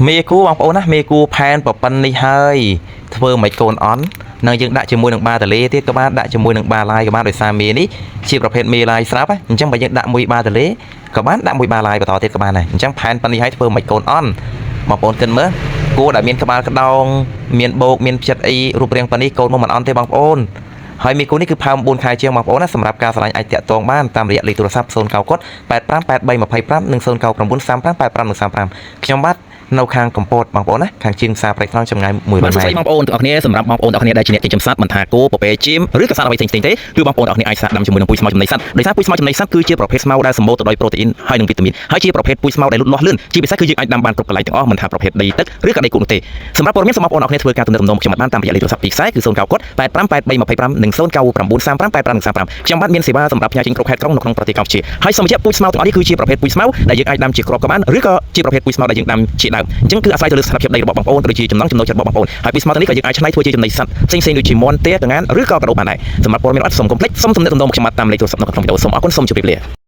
មេគូបងប្អូនណាមេគូផែនប្រប៉ុណ្នេះហើយធ្វើមិនកូនអន់នៅយើងដាក់ជាមួយនឹងបាតលេទៀតក៏បានដាក់ជាមួយនឹងបាឡាយក៏បានដោយសារមេនេះជាប្រភេទមេឡាយស្រាប់អញ្ចឹងបើយើងដាក់មួយបាតលេក៏បានដាក់មួយបាឡាយបន្តទៀតក៏បានដែរអញ្ចឹងផែនប៉ុណ្នេះហើយធ្វើមិនកូនអន់បងប្អូនគិតមើលគួរដែលមានក្បាលក្តោងមានបោកមានផ្ចិតអីរូបរាងប៉ុណ្នេះកូនមកមិនអន់ទេបងប្អូនហើយមេគូនេះគឺផើម4ខែជាងបងប្អូនណាសម្រាប់ការឆ្លាញ់អាចតាក់ទងបានតាមរយៈលេខទូរស័ព្ទ0 9 កុដ858325និង0 9 9 35 85និង35ខ្ញុំបាទនៅខាងកំពតបងប្អូនណាខាងជាងផ្សារព្រៃថ្នចម្ងាយ100 ម៉ែត្របងប្អូនទាំងអស់គ្នាសម្រាប់បងប្អូនទាំងអស់គ្នាដែលជាអ្នកចិញ្ចឹមសត្វមិនថាគោពពែជៀមឬក៏សត្វអ្វីផ្សេងៗទេគឺបងប្អូនទាំងអស់គ្នាអាចសាកដាំជាមួយនឹងពូជស្មៅចំណីសត្វដោយសារពូជស្មៅចំណីសត្វគឺជាប្រភេទស្មៅដែលសម្បូរទៅដោយប្រូតេអ៊ីនហើយនិងវីតាមីនហើយជាប្រភេទពូជស្មៅដែលលូតលាស់លឿនជាពិសេសគឺយើងអាចដាំបានគ្រប់កន្លែងទាំងអស់មិនថាប្រភេទដីទឹកឬក៏ដីគោកនោះទេសម្រាប់ព័ត៌មានសូមបងប្អូនទាំងអស់គ្នាធ្វើការទំនាក់ទំនងខ្ញុំបានតាមរយៈលេខទូរស័ព្ទពីខ្សែគឺ0 9 កុដ858325និង0 9 9 35 85និង35ខ្ញុំបាទមានសេវាសម្រាប់ផ្ញើចេញគ្រប់ខេត្តក្រុងនៅក្នុងប្រទេសកម្ពុជាហើយសូមបញ្ជាក់ពូជស្មៅទាំងអស់នេះគឺជាប្រភេទពូជស្មៅដែលយើងអាចដាំជាគ្រាប់ក៏បានឬក៏ជាប្រភេទពូជស្មៅដែលយើងដាំជាដើមអញ្ចឹងគឺអាស្រ័យទៅលើស្ថានភាពដីរបស់បងប្អូនដូចជាចំណង់ចំណូលចិត្តរបស់បងប្អូនហើយពូជស្មៅទាំងនេះក៏យើងអាចច្នៃធ្វើជាចំណីសត្វផ្សេងៗដូចជាមាន់ទាកង្ហានឬក៏កាដូបានដែរសម្រាប់ព័ត៌មានអត់សូមកុំភ្លេចសូមទំនាក់ទំនងមកខ្ញុំតាមលេខទូរស័ព្ទនៅក្នុងវីដេអូសូមអរគុណសូមជម្រាបលា